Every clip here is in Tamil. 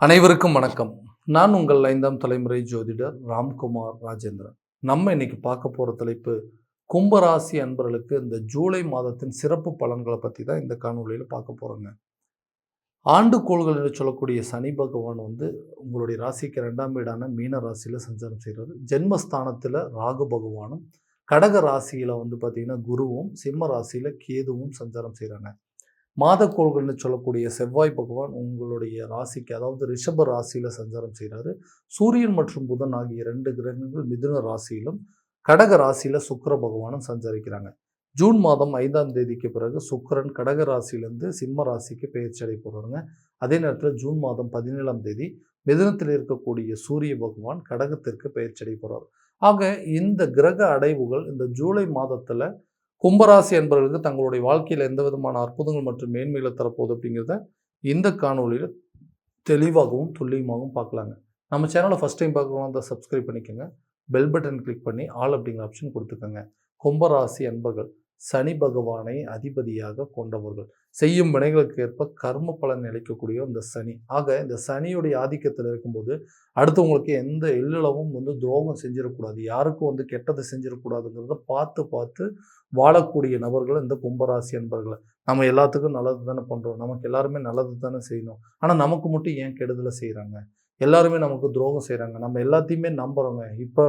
அனைவருக்கும் வணக்கம். நான் உங்கள் 5ஆம் தலைமுறை ஜோதிடர் ராம்குமார் ராஜேந்திரன். நம்ம இன்னைக்கு பார்க்க போகிற தலைப்பு கும்பராசி அன்பர்களுக்கு இந்த ஜூலை மாதத்தின் சிறப்பு பலன்களை பற்றி தான் இந்த காணொலியில் பார்க்க போகிறோங்க. ஆண்டுக்கோள்கள் என்று சொல்லக்கூடிய சனி பகவான் உங்களுடைய ராசிக்கு 2ஆம் வீடான மீன ராசியில் சஞ்சாரம் செய்கிறார். ஜென்மஸ்தானத்தில் ராகு பகவானும், கடக ராசியில் பார்த்தீங்கன்னா குருவும், சிம்ம ராசியில் கேதுவும் சஞ்சாரம் செய்கிறாங்க. மாதக்கோள்கள்னு சொல்லக்கூடிய செவ்வாய் பகவான் உங்களுடைய ராசிக்கு, அதாவது ரிஷப ராசியில் சஞ்சாரம் செய்கிறாரு. சூரியன் மற்றும் புதன் ஆகிய 2 கிரகங்கள் மிதுன ராசியிலும், கடக ராசியில் சுக்கிர பகவானும் சஞ்சரிக்கிறாங்க. ஜூன் மாதம் 5ஆம் தேதிக்கு பிறகு சுக்கிரன் கடக ராசியிலேருந்து சிம்ம ராசிக்கு பெயர்ச்சி அடைய போகிறாருங்க. அதே நேரத்தில் ஜூன் மாதம் 17ஆம் தேதி மிதுனத்தில் இருக்கக்கூடிய சூரிய பகவான் கடகத்திற்கு பெயர்ச்சி அடைய போகிறார். ஆக இந்த கிரக அடைவுகள் இந்த ஜூலை மாதத்தில் கும்பராசி என்பவர்களுக்கு தங்களுடைய வாழ்க்கையில் எந்த விதமான அற்புதங்கள் மற்றும் மேன்மைகளை தரப்போகுது அப்படிங்கிறத இந்த காணொலியில் தெளிவாகவும் துல்லியமாகவும் பார்க்கலாங்க. நம்ம சேனலை ஃபஸ்ட் டைம் பார்க்குறவங்க தான் சப்ஸ்கிரைப் பண்ணிக்கோங்க. பெல் பட்டன் கிளிக் பண்ணி ஆல் அப்படிங்கிற ஆப்ஷன் கொடுத்துக்கோங்க. கும்பராசி அன்பர்கள் சனி பகவானை அதிபதியாக கொண்டவர்கள். செய்யும் வினைகளுக்கு ஏற்ப கர்ம பலன் அளிக்கக்கூடிய இந்த சனி. ஆக இந்த சனியுடைய ஆதிக்கத்தில் இருக்கும்போது அடுத்தவங்களுக்கு எந்த எல்லளவும் துரோகம் செஞ்சிடக்கூடாது, யாருக்கும் கெட்டதை செஞ்சிடக்கூடாதுங்கிறத பார்த்து வாழக்கூடிய நபர்கள் இந்த கும்பராசி அன்பர்களை. நம்ம எல்லாத்துக்கும் நல்லது தானே பண்ணுறோம், நமக்கு எல்லாருமே நல்லது தானே செய்யணும். ஆனால் நமக்கு மட்டும் ஏன் கெடுதலை செய்கிறாங்க? எல்லாருமே நமக்கு துரோகம் செய்கிறாங்க, நம்ம எல்லாத்தையுமே நம்புகிறோங்க. இப்போ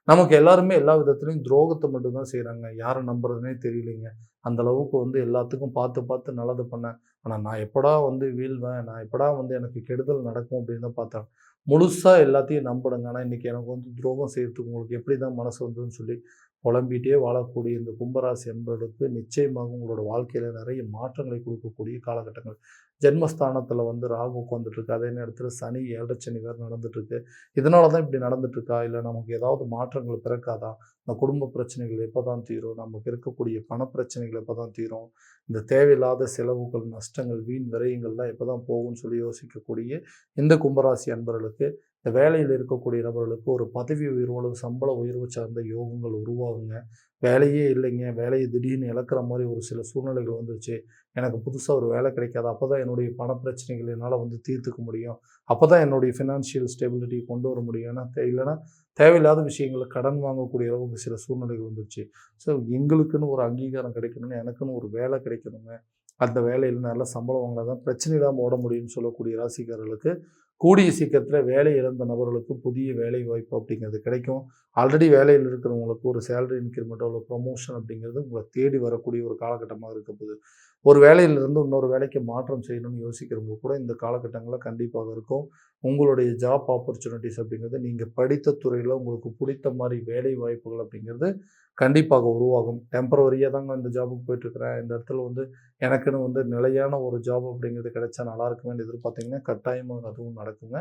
நமக்கு எல்லாருமே எல்லா விதத்துலையும் துரோகத்தை மட்டும்தான் செய்கிறாங்க. யாரை நம்புறதுனே தெரியலைங்க. அந்த அளவுக்கு எல்லாத்துக்கும் பார்த்து நல்லது பண்ணேன். ஆனால் நான் எப்படா வீழ்வேன், நான் எப்படா எனக்கு கெடுதல் நடக்கும் அப்படின்னு தான் பார்த்தேன். முழுசாக எல்லாத்தையும் நம்பிடுங்க. ஆனால் இன்றைக்கி எனக்கு துரோகம் செய்கிறதுக்கு உங்களுக்கு எப்படி தான் மனசு வந்ததுன்னு சொல்லி புலம்பிகிட்டே வாழக்கூடிய இந்த கும்பராசி என்பவர்களுக்கு நிச்சயமாக உங்களோட வாழ்க்கையில் நிறைய மாற்றங்களை கொடுக்கக்கூடிய காலகட்டங்கள். ஜென்மஸ்தானத்தில் ராகு உட்காந்துட்ருக்கு, அதே நேரத்தில் சனி 7 சனி வேறு நடந்துட்டுருக்கு. இதனால தான் இப்படி நடந்துட்டுருக்கா, இல்லை நமக்கு ஏதாவது மாற்றங்கள் பிறக்காதா, இந்த குடும்ப பிரச்சனைகள் எப்போ தான் தீரும், நமக்கு இருக்கக்கூடிய பணப்பிரச்சனைகள் எப்போ தான் தீரும், இந்த தேவையில்லாத செலவுகள், நஷ்டங்கள், வீண் விரயங்கள்லாம் எப்போ தான் போகும்னு சொல்லி யோசிக்கக்கூடிய இந்த கும்பராசி அன்பர்களுக்கு, இந்த வேலையில் இருக்கக்கூடிய நபர்களுக்கு ஒரு பதவி உயர்வு அல்லது சம்பள உயர்வு சார்ந்த யோகங்கள் உருவாகுங்க. வேலையே இல்லைங்க, வேலையை திடீர்னு இழக்கிற மாதிரி ஒரு சில சூழ்நிலைகள் வந்துருச்சு, எனக்கு புதுசாக ஒரு வேலை கிடைக்காது, அப்போ தான் என்னுடைய பண பிரச்சனைகள் என்னால் தீர்த்துக்க முடியும், அப்போ தான் என்னுடைய ஃபினான்ஷியல் ஸ்டெபிலிட்டி கொண்டு வர முடியும். ஏன்னா இல்லைன்னா தேவையில்லாத விஷயங்களை கடன் வாங்கக்கூடிய அளவுக்கு சில சூழ்நிலைகள் வந்துருச்சு. ஸோ எங்களுக்குன்னு ஒரு அங்கீகாரம் கிடைக்கணும்னு, எனக்குன்னு ஒரு வேலை கிடைக்கணுங்க, அந்த வேலையில் நல்ல சம்பளம் வாங்கினா தான் பிரச்சனை இல்லாமல் ஓட முடியும்னு சொல்லக்கூடிய ராசிக்காரர்களுக்கு கூடிய சீக்கிரத்தில் வேலை இழந்த நபர்களுக்கு புதிய வேலை வாய்ப்பு அப்படிங்கிறது கிடைக்கும். ஆல்ரெடி வேலையில் இருக்கிறவங்களுக்கு ஒரு சேலரி இன்க்ரிமெண்ட்டோ ஒரு ப்ரொமோஷன் அப்படிங்கிறது உங்களை தேடி வரக்கூடிய ஒரு காலகட்டமாக இருக்க போகுது. ஒரு வேலையிலிருந்து இன்னொரு வேலைக்கு மாற்றம் செய்யணும்னு யோசிக்கிறவங்க கூட இந்த காலகட்டங்களில் கண்டிப்பாக இருக்கும். உங்களுடைய ஜாப் ஆப்பர்ச்சுனிட்டிஸ் அப்படிங்கிறது நீங்கள் படித்த துறையில் உங்களுக்கு பிடித்த மாதிரி வேலை வாய்ப்புகள் அப்படிங்கிறது கண்டிப்பாக உருவாகும். டெம்பரவரியாக தாங்க இந்த ஜாபுக்கு போயிட்டுருக்கிறேன், இந்த இடத்துல எனக்குன்னு நிலையான ஒரு ஜாப் அப்படிங்கிறது கிடைச்சா நல்லா இருக்குமேன்னு எதிர்பார்த்தீங்கன்னா கட்டாயமாக அதுவும் நடக்குங்க.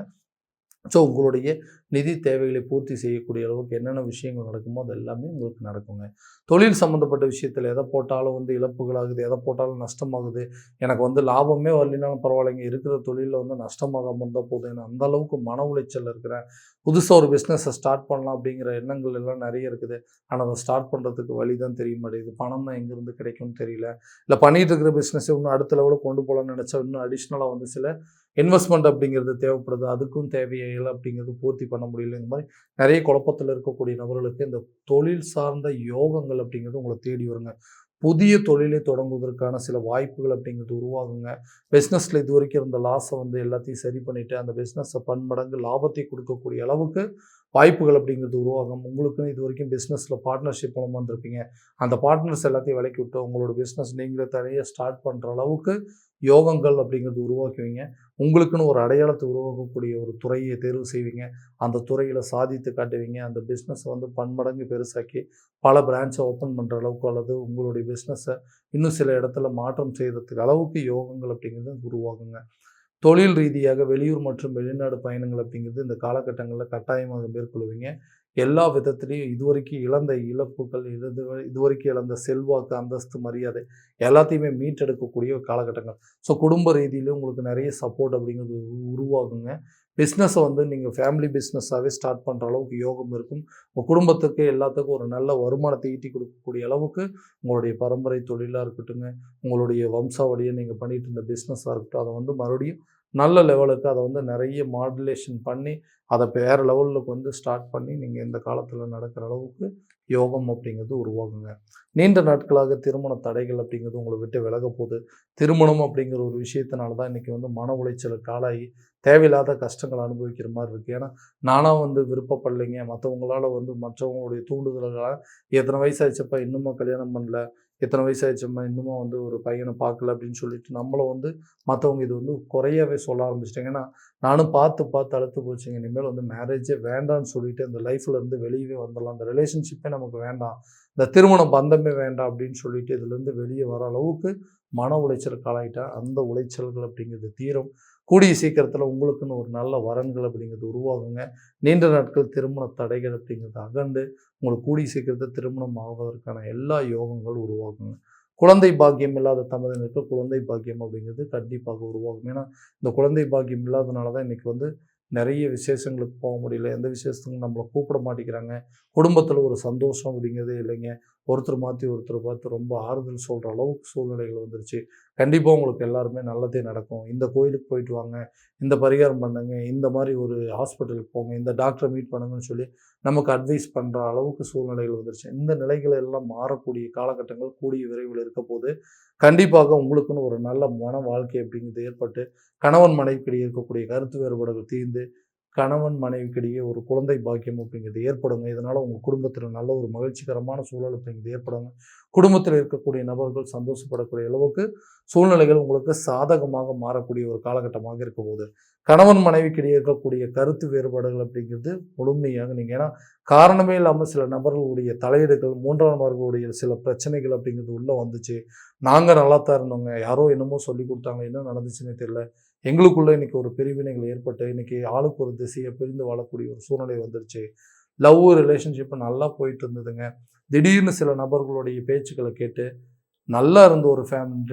ஸோ உங்களுடைய நிதி தேவைகளை பூர்த்தி செய்யக்கூடிய அளவுக்கு என்னென்ன விஷயங்கள் நடக்குமோ அது எல்லாமே உங்களுக்கு நடக்குங்க. தொழில் சம்மந்தப்பட்ட விஷயத்தில் எதை போட்டாலும் இழப்புகளாகுது, எதை போட்டாலும் நஷ்டமாகுது, எனக்கு லாபமே வரலினாலும் பரவாயில்லைங்க, இருக்கிற தொழிலில் நஷ்டமாகாமல் இருந்தால் போதும், ஏன்னா அந்த அளவுக்கு மன உளைச்சல் இருக்கிறேன். புதுசாக ஒரு பிஸ்னஸை ஸ்டார்ட் பண்ணலாம் அப்படிங்கிற எண்ணங்கள் எல்லாம் நிறைய இருக்குது. ஆனால் அதை ஸ்டார்ட் பண்ணுறதுக்கு வழி தான் தெரிய மாட்டேங்குது, பணம் தான் எங்கேருந்து கிடைக்கும்னு தெரியல, இல்லை பண்ணிகிட்டு இருக்கிற பிஸ்னஸை இன்னும் அடுத்த லெவலில் கொண்டு போகலான்னு நினச்சா இன்னும் அடிஷ்னலாக சில இன்வெஸ்ட்மெண்ட் அப்படிங்கிறது தேவைப்படுது, அதுக்கும் தேவையில்லை அப்படிங்கிறது பூர்த்தி பண்ண முடியல. இந்த மாதிரி நிறைய குழப்பத்தில் இருக்கக்கூடிய நபர்களுக்கு இந்த தொழில் சார்ந்த யோகங்கள் அப்படிங்கிறது உங்களை தேடி வருங்க. புதிய தொழிலை தொடங்குவதற்கான சில வாய்ப்புகள் அப்படிங்கிறது உருவாகுங்க. பிஸ்னஸில் இது வரைக்கும் இருந்த லாஸை எல்லாத்தையும் சரி பண்ணிவிட்டு அந்த பிஸ்னஸை பன்மடங்கு லாபத்தை கொடுக்கக்கூடிய அளவுக்கு வாய்ப்புகள் அப்படிங்கிறது உருவாகும். உங்களுக்குன்னு இது வரைக்கும் பிஸ்னஸில் பார்ட்னர்ஷிப் மூலமாக இருந்திருப்பீங்க, அந்த பார்ட்னர்ஸ் எல்லாத்தையும் விலக்கி விட்டு உங்களோட பிஸ்னஸ் நீங்களே தனியாக ஸ்டார்ட் பண்ணுற அளவுக்கு யோகங்கள் அப்படிங்கிறது உருவாக்குவீங்க. உங்களுக்குன்னு ஒரு அடையாளத்தை உருவாக்கக்கூடிய ஒரு துறையை தேர்வு செய்வீங்க, அந்த துறையில் சாதித்து காட்டுவீங்க. அந்த பிஸ்னஸை பன்மடங்கு பெருசாக்கி பல பிரான்ச்சை ஓப்பன் பண்ணுற அளவுக்கு அல்லது உங்களுடைய பிஸ்னஸை இன்னும் சில இடத்துல மாற்றம் செய்கிறதுக்கு அளவுக்கு யோகங்கள் அப்படிங்கிறது உருவாகுங்க. தொழில் ரீதியாக வெளியூர் மற்றும் வெளிநாடு பயணங்கள் அப்படிங்கிறது இந்த காலகட்டங்களில் கட்டாயமாக மேற்கொள்வீங்க. எல்லா விதத்துலேயும் இதுவரைக்கும் இழந்த இழப்புகள், இதுவரைக்கும் இழந்த செல்வாக்கு, அந்தஸ்து, மரியாதை எல்லாத்தையுமே மீட்டெடுக்கக்கூடிய ஒரு காலகட்டங்கள். ஸோ குடும்ப ரீதியிலும் உங்களுக்கு நிறைய சப்போர்ட் அப்படிங்கிறது உருவாகுங்க. பிஸ்னஸை நீங்கள் ஃபேமிலி பிஸ்னஸாகவே ஸ்டார்ட் பண்ணுற அளவுக்கு யோகம் இருக்கும். உங்கள் குடும்பத்துக்கு எல்லாத்துக்கும் ஒரு நல்ல வருமானத்தை ஈட்டி கொடுக்கக்கூடிய அளவுக்கு உங்களுடைய பரம்பரை தொழிலாக இருக்கட்டுங்க, உங்களுடைய வம்சாவளியை நீங்கள் பண்ணிகிட்டு இருந்த பிஸ்னஸாக இருக்கட்டும், அதை மறுபடியும் நல்ல லெவலுக்கு அதை வந்து நிறைய மாடுலேஷன் பண்ணி அதை வேறு லெவலுக்கு வந்து ஸ்டார்ட் பண்ணி நீங்கள் இந்த காலத்தில் நடக்கிற அளவுக்கு யோகம் அப்படிங்கிறது உருவாகுங்க. நீண்ட நாட்களாக திருமண தடைகள் அப்படிங்கிறது உங்களை விட்டு விலக போகுது. திருமணம் அப்படிங்கிற ஒரு விஷயத்தினால தான் இன்றைக்கி வந்து மன உளைச்சலுக்கு ஆளாகி தேவையில்லாத கஷ்டங்கள் அனுபவிக்கிற மாதிரி இருக்குது. ஏன்னா நானாக வந்து விருப்பப்படலைங்க, மற்றவங்களால் வந்து மற்றவங்களுடைய தூண்டுதல்களால் எத்தனை வயசாகிடுச்சப்பா இன்னுமா கல்யாணம் பண்ணல, எத்தனை வயசாகிடுச்சம்மா இன்னுமா வந்து ஒரு பையனை பார்க்கல அப்படின்னு சொல்லிட்டு நம்மளை வந்து மற்றவங்க இது வந்து குறையவே சொல்ல ஆரம்பிச்சிட்டாங்க. ஏன்னா நானும் பார்த்து பார்த்து அழுத்து போச்சுங்க. இனிமேல் வந்து மேரேஜே வேண்டான்னு சொல்லிட்டு அந்த லைஃப்பில் இருந்து வெளியவே வந்துடலாம், அந்த ரிலேஷன்ஷிப்பே நமக்கு வேண்டாம், இந்த திருமண பந்தமே வேண்டாம் அப்படின்னு சொல்லிட்டு இதுலேருந்து வெளியே வர அளவுக்கு மன உளைச்சலுக்கு ஆளாயிட்டா அந்த உளைச்சல்கள் அப்படிங்கிறது தீரும். கூடிய சீக்கிரத்தில் உங்களுக்குன்னு ஒரு நல்ல வரன்கள் அப்படிங்கிறது உருவாகுங்க. நீண்ட நாட்கள் திருமண தடைகள் அப்படிங்கிறது அகண்டு உங்களுக்கு கூடிய சீக்கிரத்தில் திருமணம் ஆவதற்கான எல்லா யோகங்களும் உருவாகுங்க. குழந்தை பாக்கியம் இல்லாத தம்பதியினருக்கு குழந்தை பாக்கியம் அப்படிங்கிறது கண்டிப்பாக உருவாகும். ஏன்னா இந்த குழந்தை பாக்கியம் இல்லாதனால தான் இன்றைக்கி வந்து நிறைய விசேஷங்களுக்கு போக முடியல, எந்த விசேஷத்துக்கும் நம்மளை கூப்பிட மாட்டேங்கிறாங்க, குடும்பத்தில் ஒரு சந்தோஷம் அப்படிங்கிறதே இல்லைங்க. ஒருத்தர் மாற்றி ஒருத்தர் பார்த்து ரொம்ப ஆறுதல் சொல்கிற அளவுக்கு சூழ்நிலைகள் வந்துருச்சு. கண்டிப்பாக உங்களுக்கு எல்லாருமே நல்லதே நடக்கும். இந்த கோயிலுக்கு போயிட்டு வாங்க, இந்த பரிகாரம் பண்ணுங்க, இந்த மாதிரி ஒரு ஹாஸ்பிட்டலுக்கு போங்க, இந்த டாக்டரை மீட் பண்ணுங்கன்னு சொல்லி நமக்கு அட்வைஸ் பண்ணுற அளவுக்கு சூழ்நிலைகள் வந்துருச்சு. இந்த நிலைகள் எல்லாம் மாறக்கூடிய காலகட்டங்கள் கூடிய விரைவில் இருக்க போது. கண்டிப்பாக உங்களுக்குன்னு ஒரு நல்ல மன வாழ்க்கை அப்படிங்கிறது ஏற்பட்டு கணவன் மனைவிக்கிடையே இருக்கக்கூடிய கருத்து வேறுபாடுகள் தீர்ந்து கணவன் மனைவிக்கிடையே ஒரு குழந்தை பாக்கியம் அப்படிங்கிறது ஏற்படுங்க. இதனால் உங்கள் குடும்பத்தில் நல்ல ஒரு மகிழ்ச்சிகரமான சூழல் அப்படிங்கிறது ஏற்படுங்க. குடும்பத்தில் இருக்கக்கூடிய நபர்கள் சந்தோஷப்படக்கூடிய அளவுக்கு சூழ்நிலைகள் உங்களுக்கு சாதகமாக மாறக்கூடிய ஒரு காலகட்டமாக இருக்க போகுது. கணவன் மனைவிக்கிடையே இருக்கக்கூடிய கருத்து வேறுபாடுகள் அப்படிங்கிறது முழுமையாக நீங்கள், ஏன்னா காரணமே இல்லாமல் சில நபர்களுடைய தலையீடுகள், மூன்றாம் நபர்களுடைய சில பிரச்சனைகள் அப்படிங்கிறது உள்ளே வந்துச்சு. நாங்கள் நல்லா தான் இருந்தோங்க, யாரோ என்னமோ சொல்லி கொடுத்தாங்க, என்ன நடந்துச்சுன்னே தெரியல, எங்களுக்குள்ளே இன்றைக்கி ஒரு பிரிவினைகள் ஏற்பட்டு இன்றைக்கி ஆளுக்கு ஒரு திசையை பிரிந்து வாழக்கூடிய ஒரு சூழ்நிலை வந்துருச்சு. லவ் ரிலேஷன்ஷிப்பு நல்லா போயிட்டு இருந்ததுங்க. திடீர்னு சில நபர்களுடைய பேச்சுக்களை கேட்டு நல்லா இருந்த ஒரு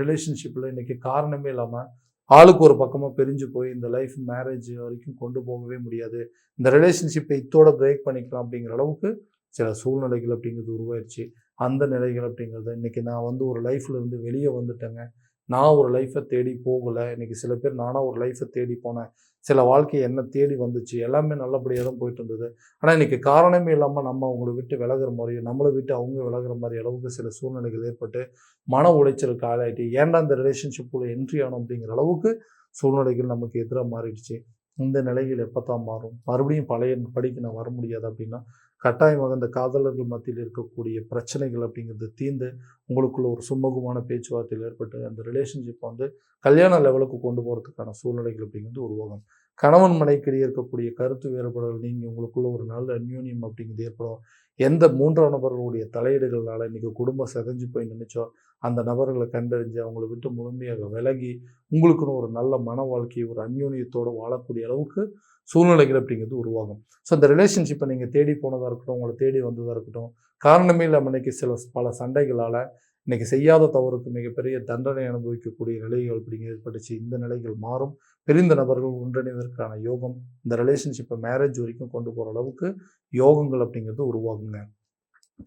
ரிலேஷன்ஷிப்பில் இன்றைக்கி காரணமே இல்லாமல் ஆளுக்கு ஒரு பக்கமாக பிரிஞ்சு போய் இந்த லைஃப் மேரேஜ் வரைக்கும் கொண்டு போகவே முடியாது, இந்த ரிலேஷன்ஷிப்பை இத்தோட பிரேக் பண்ணிக்கலாம் அப்படிங்கிற அளவுக்கு சில சூழ்நிலைகள் அப்படிங்கிறது உருவாயிருச்சு. அந்த நிலைகள் அப்படிங்கிறது இன்றைக்கி நான் வந்து ஒரு லைஃப்பில் இருந்து வெளியே வந்துட்டேங்க. நான் ஒரு லைஃப்பை தேடி போகலை. இன்றைக்கி சில பேர் நானாக ஒரு லைஃப்பை தேடி போனேன், சில வாழ்க்கை என்ன தேடி வந்துச்சு, எல்லாமே நல்லபடியாக தான் போயிட்டு இருந்தது. ஆனால் இன்றைக்கி காரணமே இல்லாமல் நம்ம அவங்கள விட்டு விலகிற மாதிரியும் நம்மளை விட்டு அவங்க விலகிற மாதிரி அளவுக்கு சில சூழ்நிலைகள் ஏற்பட்டு மன உளைச்சலுக்கு ஆளாயிட்டு ஏன்டா இந்த ரிலேஷன்ஷிப்புக்குள்ளே என்ட்ரி ஆனோம் அப்படிங்கிற அளவுக்கு சூழ்நிலைகள் நமக்கு எதிராக மாறிடுச்சு. இந்த நிலையில் எப்போ தான் மாறும், மறுபடியும் பழைய படிக்கு நான் வர முடியாது அப்படின்னா கட்டாயமாக இந்த காதலர்கள் மத்தியில் இருக்கக்கூடிய பிரச்சனைகள் அப்படிங்கிறது தீர்ந்து உங்களுக்குள்ள ஒரு சுமூகமான பேச்சுவார்த்தையில் ஏற்பட்டு அந்த ரிலேஷன்ஷிப் வந்து கல்யாண லெவலுக்கு கொண்டு போகிறதுக்கான சூழ்நிலைகள் அப்படிங்கிறது உருவாகும். கணவன் மனைவிக்கிடையே இருக்கக்கூடிய கருத்து வேறுபாடுகள் நீங்கள் உங்களுக்குள்ள ஒரு நல்ல அந்யோன்யம் அப்படிங்கிறது ஏற்படும். எந்த மூன்றாம் நபர்களுடைய தலையீடுகள்னால இன்றைக்கி குடும்பம் செதஞ்சு போய் நினைச்சோ அந்த நபர்களை கண்டறிஞ்சு அவங்கள விட்டு முழுமையாக விலகி உங்களுக்குன்னு ஒரு நல்ல மன வாழ்க்கையை ஒரு அந்யோன்யத்தோடு வாழக்கூடிய அளவுக்கு சூழ்நிலைகள் அப்படிங்கிறது உருவாகும். ஸோ இந்த ரிலேஷன்ஷிப்பை நீங்கள் தேடி போனதாக இருக்கட்டும், உங்களை தேடி வந்ததாக இருக்கட்டும், காரணமே இல்லாமல் இன்றைக்கி பல சண்டைகளால் இன்றைக்கி செய்யாத தவறுக்கு மிகப்பெரிய தண்டனை அனுபவிக்கக்கூடிய நிலைகள் அப்படிங்கிறது ஏற்பட்டுச்சு. இந்த நிலைகள் மாறும். பிரிந்த நபர்கள் ஒன்றிணைவதற்கான யோகம் இந்த ரிலேஷன்ஷிப்பை மேரேஜ் வரைக்கும் கொண்டு போகிற அளவுக்கு யோகங்கள் அப்படிங்கிறது உருவாகுங்க.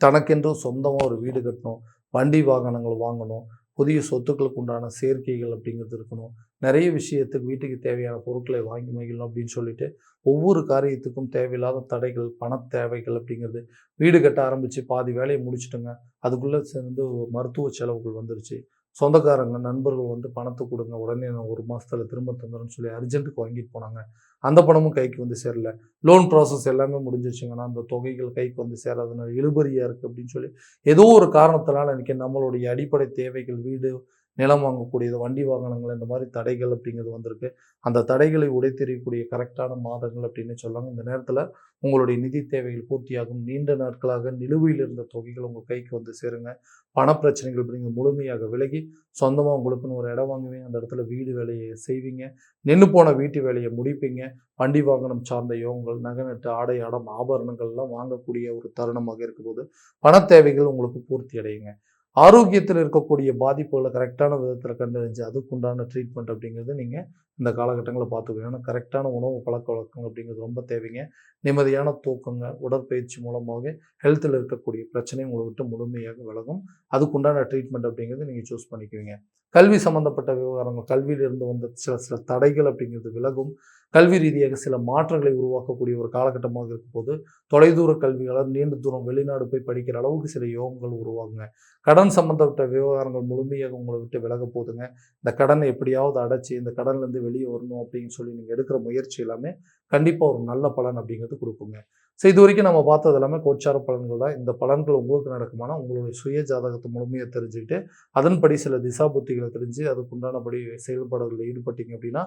தனக்கென்று சொந்தமாக ஒரு வீடு கட்டணும், வண்டி வாகனங்கள் வாங்கணும், புதிய சொத்துக்களுக்கு உண்டான சேர்க்கைகள் அப்படிங்கிறது இருக்கணும், நிறைய விஷயத்துக்கு வீட்டுக்கு தேவையான பொருட்களை வாங்கி மகிழணும் அப்படின்னு சொல்லிட்டு ஒவ்வொரு காரியத்துக்கும் தேவையில்லாத தடைகள், பண தேவைகள் அப்படிங்கிறது வீடு கட்ட ஆரம்பித்து பாதி வேலையை முடிச்சுட்டுங்க, அதுக்குள்ளே சேர்ந்து மருத்துவ செலவுகள் வந்துருச்சு. சொந்தக்காரங்க நண்பர்கள் வந்து பணத்தை கொடுங்க, உடனே நான் 1 மாதத்தில் திரும்ப தந்துடுறேன்னு சொல்லி அர்ஜென்ட்டுக்கு வாங்கிட்டு போனாங்க. அந்த பணமும் கைக்கு வந்து சேரல. லோன் ப்ராசஸ் எல்லாமே முடிஞ்சிருச்சுங்கன்னா அந்த தொகைகள் கைக்கு வந்து சேராதனால இழுபறியாக இருக்குது அப்படின்னு சொல்லி ஏதோ ஒரு காரணத்தினால இன்றைக்கி நம்மளுடைய அடிப்படை தேவைகள் வீடு, நிலம் வாங்கக்கூடியது, வண்டி வாகனங்கள், இந்த மாதிரி தடைகள் அப்படிங்கிறது வந்திருக்கு. அந்த தடைகளை உடைத்தெறியக்கூடிய கரெக்டான மாதங்கள் அப்படின்னு சொல்லாங்க. இந்த நேரத்தில் உங்களுடைய நிதி தேவைகள் பூர்த்தியாகும். நீண்ட நாட்களாக நிலுவையில் இருந்த தொகைகள் உங்கள் கைக்கு வந்து சேருங்க. பணப்பிரச்சனைகள் அப்படிங்கிறது முழுமையாக விலகி சொந்தமாக உங்களுக்குன்னு ஒரு இடம் வாங்குவீங்க, அந்த இடத்துல வீடு வேலையை செய்வீங்க, நின்று போன வீட்டு வேலையை முடிப்பீங்க. வண்டி வாகனம் சார்ந்த யோகங்கள், நகை ஆடை ஆபரணங்கள்லாம் வாங்கக்கூடிய ஒரு தருணமாக இருக்கும்போது பண தேவைகள் உங்களுக்கு பூர்த்தி அடையுங்க. ஆரோக்கியத்தில் இருக்கக்கூடிய பாதிப்புகளை கரெக்டான விதத்தில் கண்டறிஞ்சு அதுக்குண்டான ட்ரீட்மெண்ட் அப்படிங்கிறது நீங்கள் இந்த காலகட்டங்களை பார்த்துக்கணும். ஏன்னா கரெக்டான உணவு பழக்கவழக்கங்கள் அப்படிங்கிறது ரொம்ப தேவைங்க. நிம்மதியான தூக்கங்க, உடற்பயிற்சி மூலமாக ஹெல்த்தில் இருக்கக்கூடிய பிரச்சனை உங்களை விட்டு முழுமையாக விலகும். அதுக்குண்டான ட்ரீட்மெண்ட் அப்படிங்கிறது நீங்கள் சூஸ் பண்ணிக்குவீங்க. கல்வி சம்மந்தப்பட்ட விவகாரங்கள், கல்வியிலிருந்து வந்த சில தடைகள் அப்படிங்கிறது விலகும். கல்வி ரீதியாக சில மாற்றங்களை உருவாக்கக்கூடிய ஒரு காலகட்டமாக இருக்கும்போது, தொலைதூர கல்வியாளர் நீண்ட தூரம் வெளிநாடு போய் படிக்கிற அளவுக்கு சில யோகங்கள் உருவாகுங்க. கடன் சம்மந்தப்பட்ட விவகாரங்கள் முழுமையாக உங்களை விட்டு விலக போதுங்க. இந்த கடனை எப்படியாவது அடைச்சி இந்த கடன்லேருந்து வெளியே வரணும் அப்படின்னு சொல்லி நீங்கள் எடுக்கிற முயற்சி எல்லாமே கண்டிப்பாக ஒரு நல்ல பலன் அப்படிங்கிறது கொடுக்குங்க. ஸோ இது வரைக்கும் நம்ம பார்த்தது எல்லாமே கோச்சார பலன்கள் தான். இந்த பலன்கள் உங்களுக்கு நடக்குமானா உங்களுடைய சுய ஜாதகத்தை முழுமையாக தெரிஞ்சுக்கிட்டு அதன்படி சில திசா புத்திகளை தெரிஞ்சு அதுக்குண்டானபடி செயல்பாடுகளில் ஈடுபட்டீங்க அப்படின்னா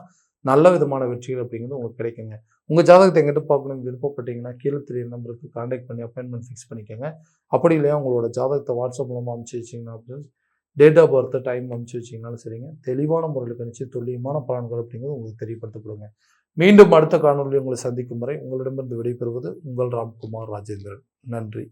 நல்ல விதமான வெற்றிகள் அப்படிங்கிறது உங்களுக்கு கிடைக்குங்க. உங்கள் ஜாதகத்தை எங்கிட்ட பார்க்கணும்னு விருப்பப்பட்டீங்கன்னா கீழே தெரிய நம்பருக்கு கான்டாக்ட் பண்ணி அப்பாயின்மெண்ட் ஃபிக்ஸ் பண்ணிக்கோங்க. அப்படி இல்லையா உங்களோட ஜாதகத்தை வாட்ஸ்அப் மூலமாக அனுப்பிச்சு வச்சிங்கன்னா அப்படின்னு டேட் ஆஃப் பர்த் டைம் அனுப்பிச்சு வச்சிங்கனாலும் சரிங்க. தெளிவான முறையில் கணிச்சு துல்லியமான பலன்கள் அப்படிங்கிறது உங்களுக்கு தெரியப்படுத்தப்படுங்க. மீண்டும் அடுத்த காணொலியில் உங்களை சந்திக்கும் வரை உங்களிடமிருந்து விடைபெறுவது உங்கள் ராம்குமார் ராஜேந்திரன். நன்றி.